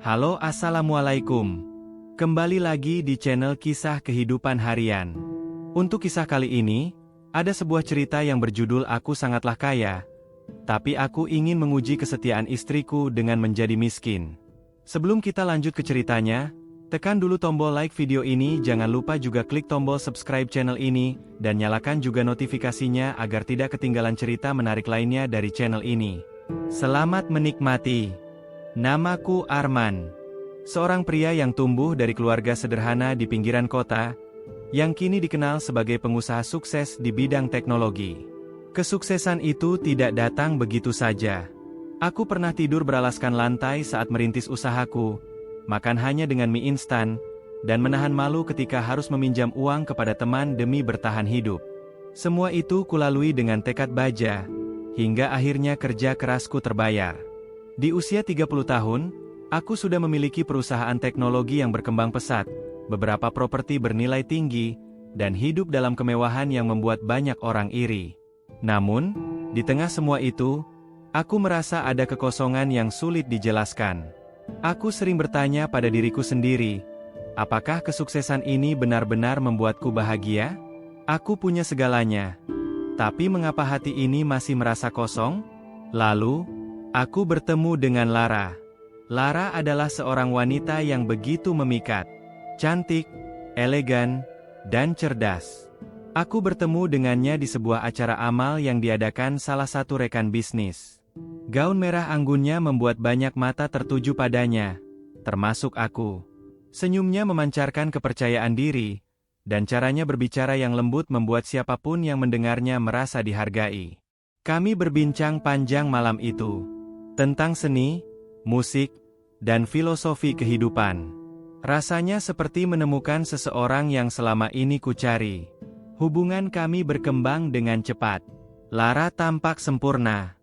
Halo, assalamualaikum. Kembali lagi di channel Kisah Kehidupan Harian. Untuk kisah kali ini, ada sebuah cerita yang berjudul Aku Sangatlah Kaya, tapi aku ingin menguji kesetiaan istriku dengan menjadi miskin. Sebelum kita lanjut ke ceritanya, tekan dulu tombol like video ini, jangan lupa juga klik tombol subscribe channel ini, dan nyalakan juga notifikasinya agar tidak ketinggalan cerita menarik lainnya dari channel ini. Selamat menikmati. Namaku Arman. Seorang pria yang tumbuh dari keluarga sederhana di pinggiran kota, yang kini dikenal sebagai pengusaha sukses di bidang teknologi. Kesuksesan itu tidak datang begitu saja. Aku pernah tidur beralaskan lantai saat merintis usahaku, makan hanya dengan mie instan, dan menahan malu ketika harus meminjam uang kepada teman demi bertahan hidup. Semua itu kulalui dengan tekad baja, hingga akhirnya kerja kerasku terbayar. Di usia 30 tahun, aku sudah memiliki perusahaan teknologi yang berkembang pesat, beberapa properti bernilai tinggi, dan hidup dalam kemewahan yang membuat banyak orang iri. Namun, di tengah semua itu, aku merasa ada kekosongan yang sulit dijelaskan. Aku sering bertanya pada diriku sendiri, apakah kesuksesan ini benar-benar membuatku bahagia? Aku punya segalanya, tapi mengapa hati ini masih merasa kosong? Lalu, aku bertemu dengan Lara. Lara adalah seorang wanita yang begitu memikat, cantik, elegan, dan cerdas. Aku bertemu dengannya di sebuah acara amal yang diadakan salah satu rekan bisnis. Gaun merah anggunnya membuat banyak mata tertuju padanya, termasuk aku. Senyumnya memancarkan kepercayaan diri, dan caranya berbicara yang lembut membuat siapapun yang mendengarnya merasa dihargai. Kami berbincang panjang malam itu, tentang seni, musik, dan filosofi kehidupan. Rasanya seperti menemukan seseorang yang selama ini kucari. Hubungan kami berkembang dengan cepat. Lara tampak sempurna.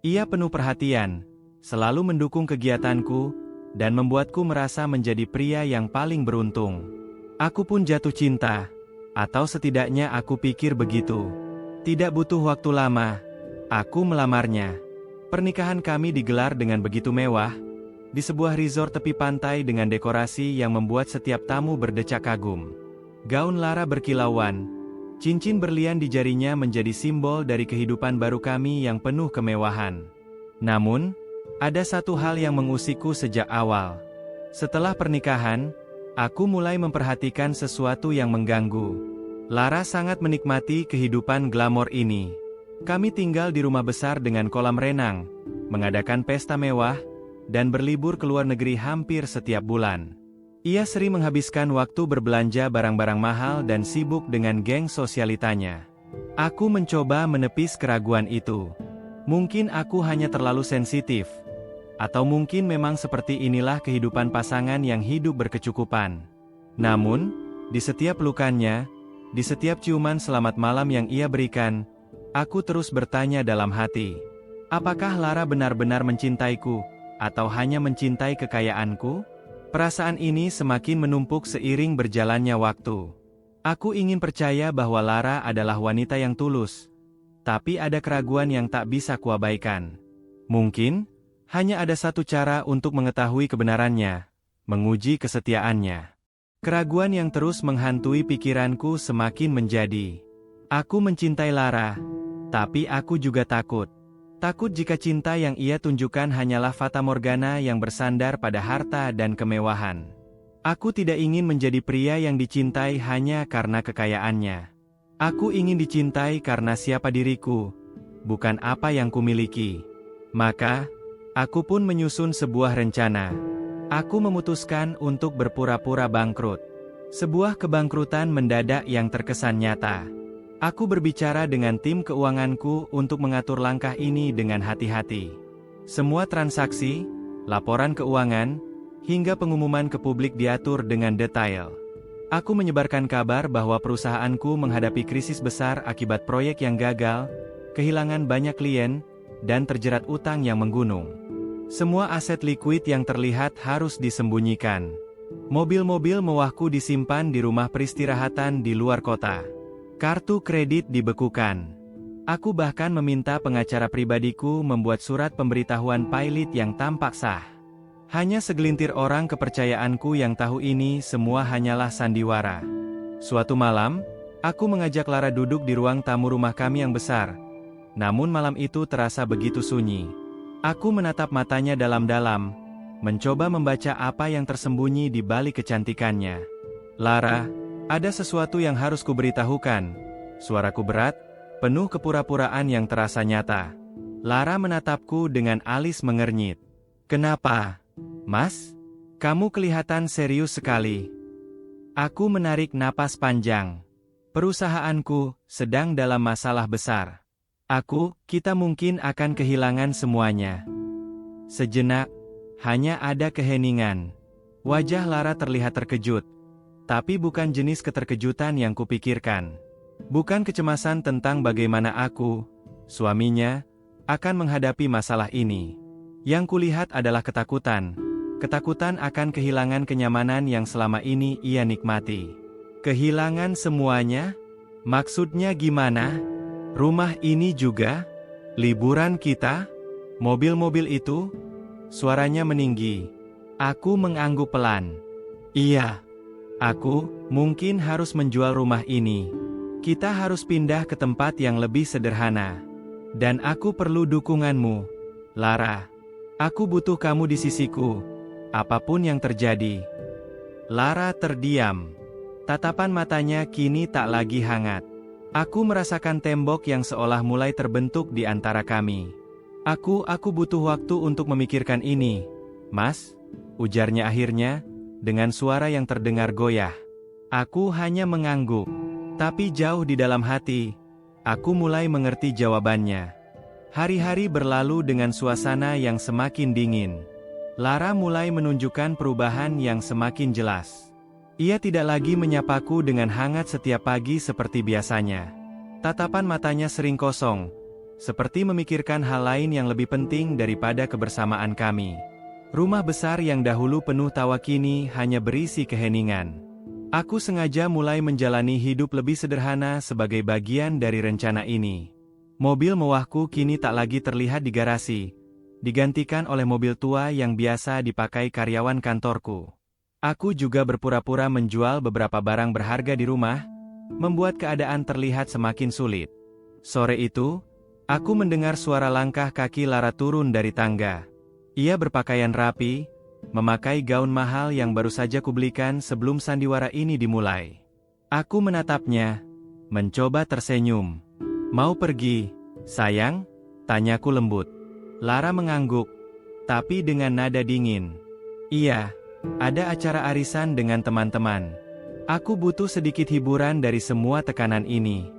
Ia penuh perhatian, selalu mendukung kegiatanku, dan membuatku merasa menjadi pria yang paling beruntung. Aku pun jatuh cinta, atau setidaknya aku pikir begitu. Tidak butuh waktu lama, aku melamarnya. Pernikahan kami digelar dengan begitu mewah, di sebuah resort tepi pantai dengan dekorasi yang membuat setiap tamu berdecak kagum. Gaun Lara berkilauan, cincin berlian di jarinya menjadi simbol dari kehidupan baru kami yang penuh kemewahan. Namun, ada satu hal yang mengusikku sejak awal. Setelah pernikahan, aku mulai memperhatikan sesuatu yang mengganggu. Lara sangat menikmati kehidupan glamor ini. Kami tinggal di rumah besar dengan kolam renang, mengadakan pesta mewah, dan berlibur ke luar negeri hampir setiap bulan. Ia sering menghabiskan waktu berbelanja barang-barang mahal dan sibuk dengan geng sosialitanya. Aku mencoba menepis keraguan itu. Mungkin aku hanya terlalu sensitif, atau mungkin memang seperti inilah kehidupan pasangan yang hidup berkecukupan. Namun, di setiap pelukannya, di setiap ciuman selamat malam yang ia berikan, aku terus bertanya dalam hati, apakah Lara benar-benar mencintaiku, atau hanya mencintai kekayaanku? Perasaan ini semakin menumpuk seiring berjalannya waktu. Aku ingin percaya bahwa Lara adalah wanita yang tulus, tapi ada keraguan yang tak bisa kuabaikan. Mungkin, hanya ada satu cara untuk mengetahui kebenarannya, menguji kesetiaannya. Keraguan yang terus menghantui pikiranku semakin menjadi. Aku mencintai Lara, tapi aku juga takut. Takut jika cinta yang ia tunjukkan hanyalah fata morgana yang bersandar pada harta dan kemewahan. Aku tidak ingin menjadi pria yang dicintai hanya karena kekayaannya. Aku ingin dicintai karena siapa diriku, bukan apa yang kumiliki. Maka, aku pun menyusun sebuah rencana. Aku memutuskan untuk berpura-pura bangkrut. Sebuah kebangkrutan mendadak yang terkesan nyata. Aku berbicara dengan tim keuanganku untuk mengatur langkah ini dengan hati-hati. Semua transaksi, laporan keuangan, hingga pengumuman ke publik diatur dengan detail. Aku menyebarkan kabar bahwa perusahaanku menghadapi krisis besar akibat proyek yang gagal, kehilangan banyak klien, dan terjerat utang yang menggunung. Semua aset likuid yang terlihat harus disembunyikan. Mobil-mobil mewahku disimpan di rumah peristirahatan di luar kota. Kartu kredit dibekukan. Aku bahkan meminta pengacara pribadiku membuat surat pemberitahuan pilot yang tampak sah. Hanya segelintir orang kepercayaanku yang tahu ini semua hanyalah sandiwara. Suatu malam, aku mengajak Lara duduk di ruang tamu rumah kami yang besar. Namun malam itu terasa begitu sunyi. Aku menatap matanya dalam-dalam, mencoba membaca apa yang tersembunyi di balik kecantikannya. Lara, ada sesuatu yang harus kuberitahukan. Suaraku berat, penuh kepura-puraan yang terasa nyata. Lara menatapku dengan alis mengernyit. Kenapa? Mas, kamu kelihatan serius sekali. Aku menarik napas panjang. Perusahaanku sedang dalam masalah besar. Kita mungkin akan kehilangan semuanya. Sejenak, hanya ada keheningan. Wajah Lara terlihat terkejut. Tapi bukan jenis keterkejutan yang kupikirkan. Bukan kecemasan tentang bagaimana aku, suaminya, akan menghadapi masalah ini. Yang kulihat adalah ketakutan. Ketakutan akan kehilangan kenyamanan yang selama ini ia nikmati. Kehilangan semuanya? Maksudnya gimana? Rumah ini juga? Liburan kita? Mobil-mobil itu? Suaranya meninggi. Aku mengangguk pelan. Iya. Aku mungkin harus menjual rumah ini. Kita harus pindah ke tempat yang lebih sederhana. Dan aku perlu dukunganmu, Lara. Aku butuh kamu di sisiku. Apapun yang terjadi. Lara terdiam. Tatapan matanya kini tak lagi hangat. Aku merasakan tembok yang seolah mulai terbentuk di antara kami. Aku butuh waktu untuk memikirkan ini, Mas, ujarnya akhirnya, dengan suara yang terdengar goyah. Aku hanya mengangguk. Tapi jauh di dalam hati, aku mulai mengerti jawabannya. Hari-hari berlalu dengan suasana yang semakin dingin. Lara mulai menunjukkan perubahan yang semakin jelas. Ia tidak lagi menyapaku dengan hangat setiap pagi seperti biasanya. Tatapan matanya sering kosong, seperti memikirkan hal lain yang lebih penting daripada kebersamaan kami. Rumah besar yang dahulu penuh tawa kini hanya berisi keheningan. Aku sengaja mulai menjalani hidup lebih sederhana sebagai bagian dari rencana ini. Mobil mewahku kini tak lagi terlihat di garasi, digantikan oleh mobil tua yang biasa dipakai karyawan kantorku. Aku juga berpura-pura menjual beberapa barang berharga di rumah, membuat keadaan terlihat semakin sulit. Sore itu, aku mendengar suara langkah kaki Lara turun dari tangga. Ia berpakaian rapi, memakai gaun mahal yang baru saja kubelikan sebelum sandiwara ini dimulai. Aku menatapnya, mencoba tersenyum. Mau pergi, sayang? Tanyaku lembut. Lara mengangguk, tapi dengan nada dingin. Iya, ada acara arisan dengan teman-teman. Aku butuh sedikit hiburan dari semua tekanan ini.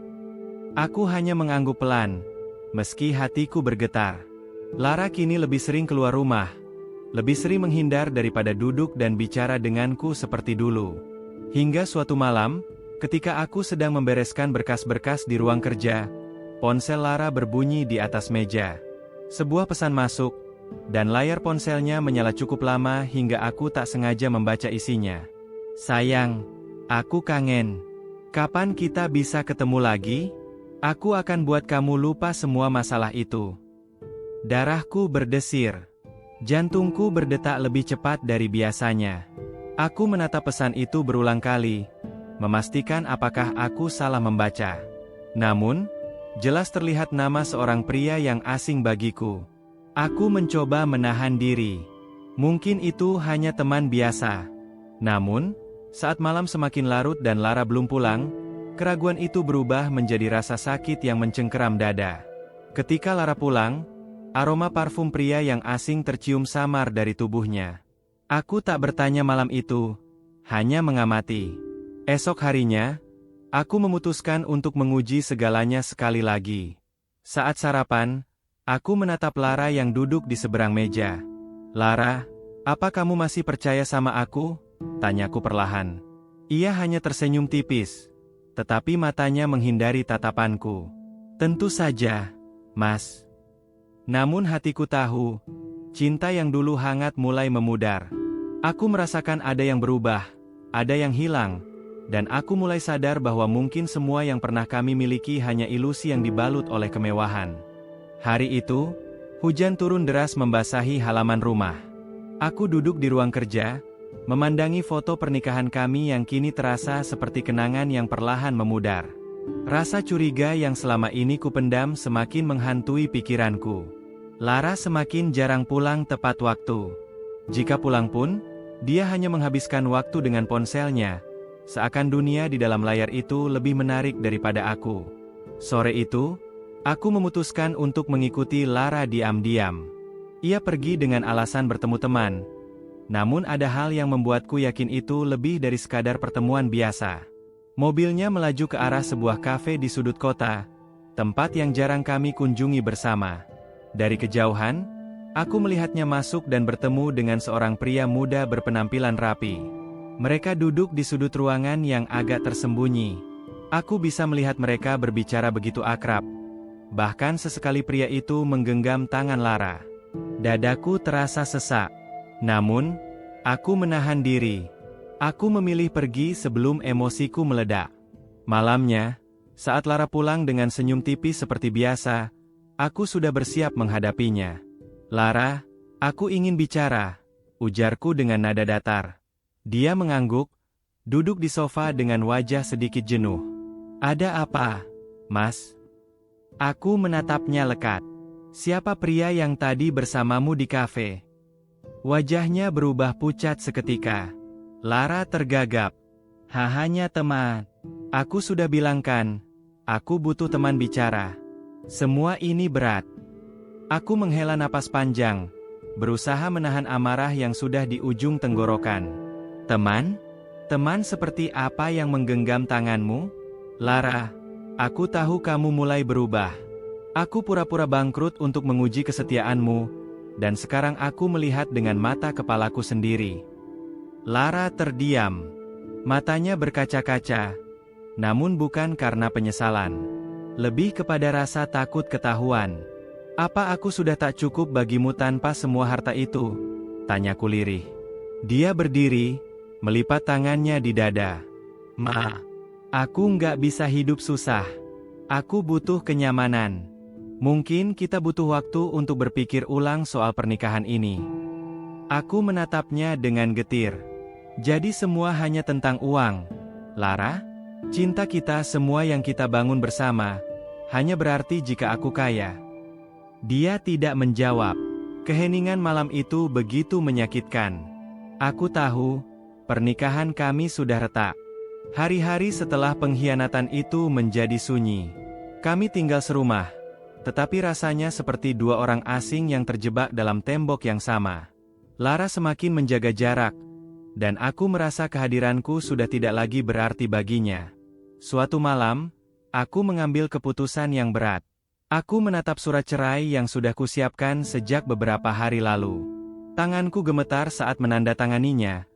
Aku hanya mengangguk pelan, meski hatiku bergetar. Lara kini lebih sering keluar rumah, lebih sering menghindar daripada duduk dan bicara denganku seperti dulu. Hingga suatu malam, ketika aku sedang membereskan berkas-berkas di ruang kerja, ponsel Lara berbunyi di atas meja. Sebuah pesan masuk, dan layar ponselnya menyala cukup lama hingga aku tak sengaja membaca isinya. Sayang, aku kangen. Kapan kita bisa ketemu lagi? Aku akan buat kamu lupa semua masalah itu. Darahku berdesir. Jantungku berdetak lebih cepat dari biasanya. Aku menatap pesan itu berulang kali, memastikan apakah aku salah membaca. Namun, jelas terlihat nama seorang pria yang asing bagiku. Aku mencoba menahan diri. Mungkin itu hanya teman biasa. Namun, saat malam semakin larut dan Lara belum pulang, keraguan itu berubah menjadi rasa sakit yang mencengkeram dada. Ketika Lara pulang, aroma parfum pria yang asing tercium samar dari tubuhnya. Aku tak bertanya malam itu, hanya mengamati. Esok harinya, aku memutuskan untuk menguji segalanya sekali lagi. Saat sarapan, aku menatap Lara yang duduk di seberang meja. Lara, apa kamu masih percaya sama aku? Tanyaku perlahan. Ia hanya tersenyum tipis, tetapi matanya menghindari tatapanku. Tentu saja, Mas. Namun hatiku tahu, cinta yang dulu hangat mulai memudar. Aku merasakan ada yang berubah, ada yang hilang, dan aku mulai sadar bahwa mungkin semua yang pernah kami miliki hanya ilusi yang dibalut oleh kemewahan. Hari itu, hujan turun deras membasahi halaman rumah. Aku duduk di ruang kerja, memandangi foto pernikahan kami yang kini terasa seperti kenangan yang perlahan memudar. Rasa curiga yang selama ini kupendam semakin menghantui pikiranku. Lara semakin jarang pulang tepat waktu. Jika pulang pun, dia hanya menghabiskan waktu dengan ponselnya, seakan dunia di dalam layar itu lebih menarik daripada aku. Sore itu, aku memutuskan untuk mengikuti Lara diam-diam. Ia pergi dengan alasan bertemu teman. Namun ada hal yang membuatku yakin itu lebih dari sekadar pertemuan biasa. Mobilnya melaju ke arah sebuah kafe di sudut kota, tempat yang jarang kami kunjungi bersama. Dari kejauhan, aku melihatnya masuk dan bertemu dengan seorang pria muda berpenampilan rapi. Mereka duduk di sudut ruangan yang agak tersembunyi. Aku bisa melihat mereka berbicara begitu akrab. Bahkan sesekali pria itu menggenggam tangan Lara. Dadaku terasa sesak. Namun, aku menahan diri. Aku memilih pergi sebelum emosiku meledak. Malamnya, saat Lara pulang dengan senyum tipis seperti biasa, aku sudah bersiap menghadapinya. "Lara, aku ingin bicara," ujarku dengan nada datar. Dia mengangguk, duduk di sofa dengan wajah sedikit jenuh. "Ada apa, Mas?" Aku menatapnya lekat. "Siapa pria yang tadi bersamamu di kafe?" Wajahnya berubah pucat seketika. Lara tergagap. Hanya teman. Aku sudah bilangkan, aku butuh teman bicara. Semua ini berat." Aku menghela napas panjang, berusaha menahan amarah yang sudah di ujung tenggorokan. "Teman? Teman seperti apa yang menggenggam tanganmu?" "Lara, aku tahu kamu mulai berubah. Aku pura-pura bangkrut untuk menguji kesetiaanmu, dan sekarang aku melihat dengan mata kepalaku sendiri." Lara terdiam. Matanya berkaca-kaca. Namun bukan karena penyesalan. Lebih kepada rasa takut ketahuan. "Apa aku sudah tak cukup bagimu tanpa semua harta itu?" tanyaku lirih. Dia berdiri, melipat tangannya di dada. "Ma, aku nggak bisa hidup susah. Aku butuh kenyamanan. Mungkin kita butuh waktu untuk berpikir ulang soal pernikahan ini." Aku menatapnya dengan getir. "Jadi semua hanya tentang uang, Lara? Cinta kita, semua yang kita bangun bersama, hanya berarti jika aku kaya?" Dia tidak menjawab. Keheningan malam itu begitu menyakitkan. Aku tahu, pernikahan kami sudah retak. Hari-hari setelah pengkhianatan itu menjadi sunyi. Kami tinggal serumah, tetapi rasanya seperti dua orang asing yang terjebak dalam tembok yang sama. Lara semakin menjaga jarak, dan aku merasa kehadiranku sudah tidak lagi berarti baginya. Suatu malam, aku mengambil keputusan yang berat. Aku menatap surat cerai yang sudah kusiapkan sejak beberapa hari lalu. Tanganku gemetar saat menandatanganinya,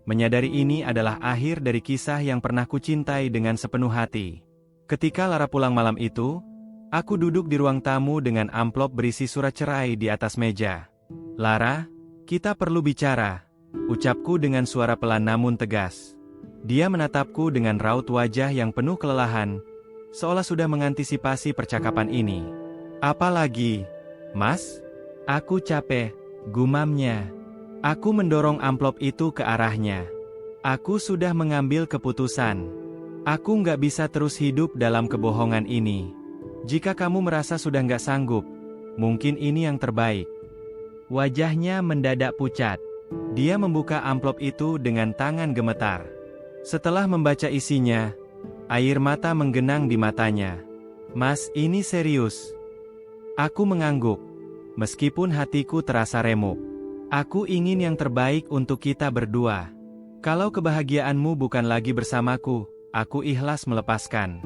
menyadari ini adalah akhir dari kisah yang pernah kucintai dengan sepenuh hati. Ketika Lara pulang malam itu, aku duduk di ruang tamu dengan amplop berisi surat cerai di atas meja. "Lara, kita perlu bicara," ucapku dengan suara pelan namun tegas. Dia menatapku dengan raut wajah yang penuh kelelahan, seolah sudah mengantisipasi percakapan ini. "Apa lagi, Mas? Aku capek," gumamnya. Aku mendorong amplop itu ke arahnya. "Aku sudah mengambil keputusan. Aku nggak bisa terus hidup dalam kebohongan ini. Jika kamu merasa sudah nggak sanggup, mungkin ini yang terbaik." Wajahnya mendadak pucat. Dia membuka amplop itu dengan tangan gemetar. Setelah membaca isinya, air mata menggenang di matanya. "Mas, ini serius?" Aku mengangguk, meskipun hatiku terasa remuk. "Aku ingin yang terbaik untuk kita berdua. Kalau kebahagiaanmu bukan lagi bersamaku, aku ikhlas melepaskan."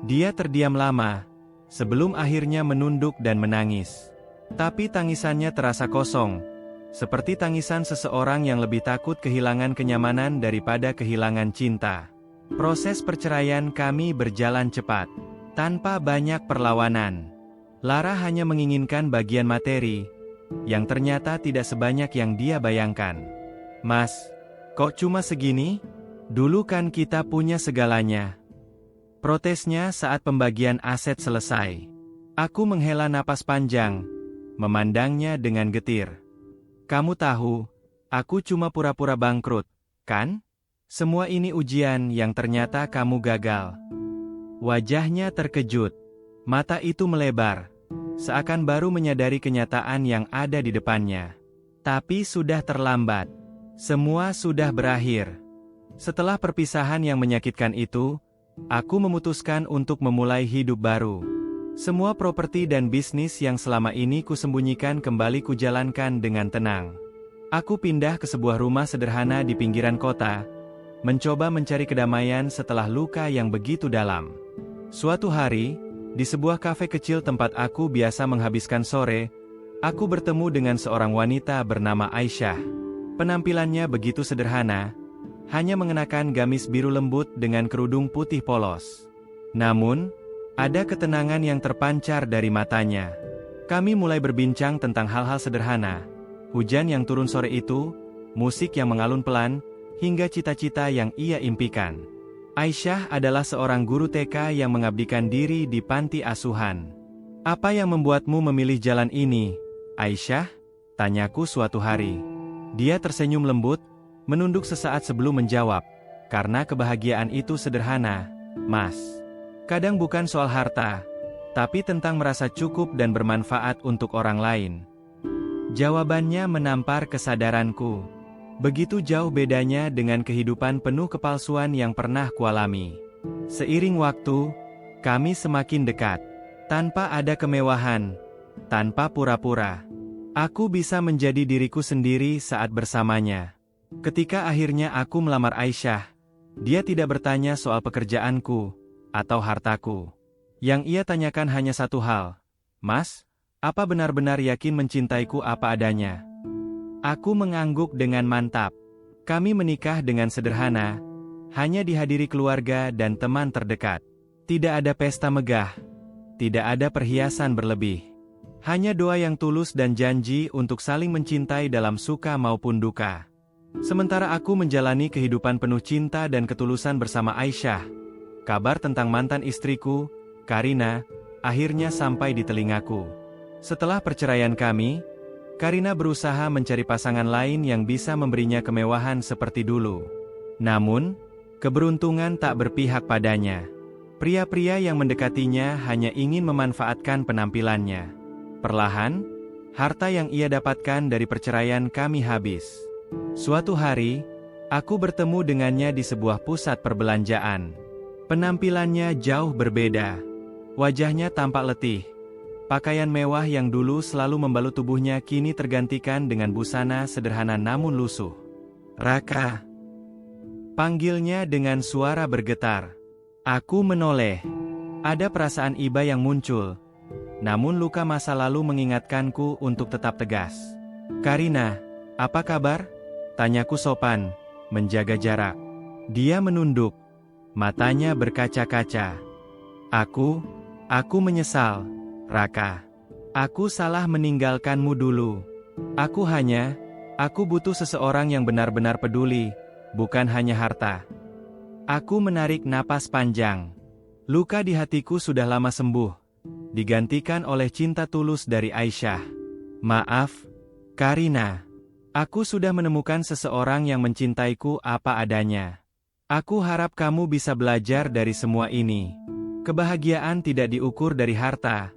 Dia terdiam lama, sebelum akhirnya menunduk dan menangis. Tapi tangisannya terasa kosong, seperti tangisan seseorang yang lebih takut kehilangan kenyamanan daripada kehilangan cinta. Proses perceraian kami berjalan cepat, tanpa banyak perlawanan. Lara hanya menginginkan bagian materi, yang ternyata tidak sebanyak yang dia bayangkan. "Mas, kok cuma segini? Dulu kan kita punya segalanya." Protesnya saat pembagian aset selesai. Aku menghela napas panjang, memandangnya dengan getir. Kamu tahu, aku cuma pura-pura bangkrut, kan? Semua ini ujian yang ternyata kamu gagal. Wajahnya terkejut. Mata itu melebar. Seakan baru menyadari kenyataan yang ada di depannya. Tapi sudah terlambat. Semua sudah berakhir. Setelah perpisahan yang menyakitkan itu, aku memutuskan untuk memulai hidup baru. Semua properti dan bisnis yang selama ini kusembunyikan kembali kujalankan dengan tenang. Aku pindah ke sebuah rumah sederhana di pinggiran kota, mencoba mencari kedamaian setelah luka yang begitu dalam. Suatu hari, di sebuah kafe kecil tempat aku biasa menghabiskan sore, aku bertemu dengan seorang wanita bernama Aisyah. Penampilannya begitu sederhana, hanya mengenakan gamis biru lembut dengan kerudung putih polos. Namun, ada ketenangan yang terpancar dari matanya. Kami mulai berbincang tentang hal-hal sederhana. Hujan yang turun sore itu, musik yang mengalun pelan, hingga cita-cita yang ia impikan. Aisyah adalah seorang guru TK yang mengabdikan diri di panti asuhan. Apa yang membuatmu memilih jalan ini, Aisyah? Tanyaku suatu hari. Dia tersenyum lembut, menunduk sesaat sebelum menjawab. Karena kebahagiaan itu sederhana, Mas. Kadang bukan soal harta, tapi tentang merasa cukup dan bermanfaat untuk orang lain. Jawabannya menampar kesadaranku. Begitu jauh bedanya dengan kehidupan penuh kepalsuan yang pernah kualami. Seiring waktu, kami semakin dekat. Tanpa ada kemewahan, tanpa pura-pura. Aku bisa menjadi diriku sendiri saat bersamanya. Ketika akhirnya aku melamar Aisyah, dia tidak bertanya soal pekerjaanku atau hartaku. Yang ia tanyakan hanya satu hal. Mas, apa benar-benar yakin mencintaiku apa adanya? Aku mengangguk dengan mantap. Kami menikah dengan sederhana, hanya dihadiri keluarga dan teman terdekat. Tidak ada pesta megah, tidak ada perhiasan berlebih. Hanya doa yang tulus dan janji untuk saling mencintai dalam suka maupun duka. Sementara aku menjalani kehidupan penuh cinta dan ketulusan bersama Aisyah, kabar tentang mantan istriku, Karina, akhirnya sampai di telingaku. Setelah perceraian kami, Karina berusaha mencari pasangan lain yang bisa memberinya kemewahan seperti dulu. Namun, keberuntungan tak berpihak padanya. Pria-pria yang mendekatinya hanya ingin memanfaatkan penampilannya. Perlahan, harta yang ia dapatkan dari perceraian kami habis. Suatu hari, aku bertemu dengannya di sebuah pusat perbelanjaan. Penampilannya jauh berbeda. Wajahnya tampak letih. Pakaian mewah yang dulu selalu membalut tubuhnya kini tergantikan dengan busana sederhana namun lusuh. Raka. Panggilnya dengan suara bergetar. Aku menoleh. Ada perasaan iba yang muncul. Namun luka masa lalu mengingatkanku untuk tetap tegas. Karina, apa kabar? Tanyaku sopan, menjaga jarak. Dia menunduk. Matanya berkaca-kaca. Aku menyesal, Raka. Aku salah meninggalkanmu dulu. Aku butuh seseorang yang benar-benar peduli, bukan hanya harta. Aku menarik napas panjang. Luka di hatiku sudah lama sembuh, digantikan oleh cinta tulus dari Aisyah. Maaf, Karina. Aku sudah menemukan seseorang yang mencintaiku apa adanya. Aku harap kamu bisa belajar dari semua ini. Kebahagiaan tidak diukur dari harta,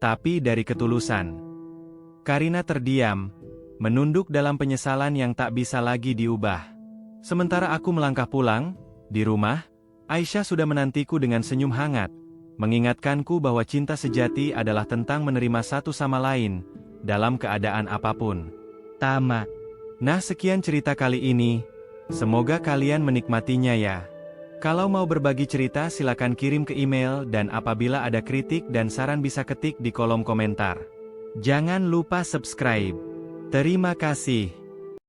tapi dari ketulusan. Karina terdiam, menunduk dalam penyesalan yang tak bisa lagi diubah. Sementara aku melangkah pulang, di rumah, Aisyah sudah menantiku dengan senyum hangat, mengingatkanku bahwa cinta sejati adalah tentang menerima satu sama lain, dalam keadaan apapun. Tamat. Nah, sekian cerita kali ini. Semoga kalian menikmatinya ya. Kalau mau berbagi cerita silakan kirim ke email dan apabila ada kritik dan saran bisa ketik di kolom komentar. Jangan lupa subscribe. Terima kasih.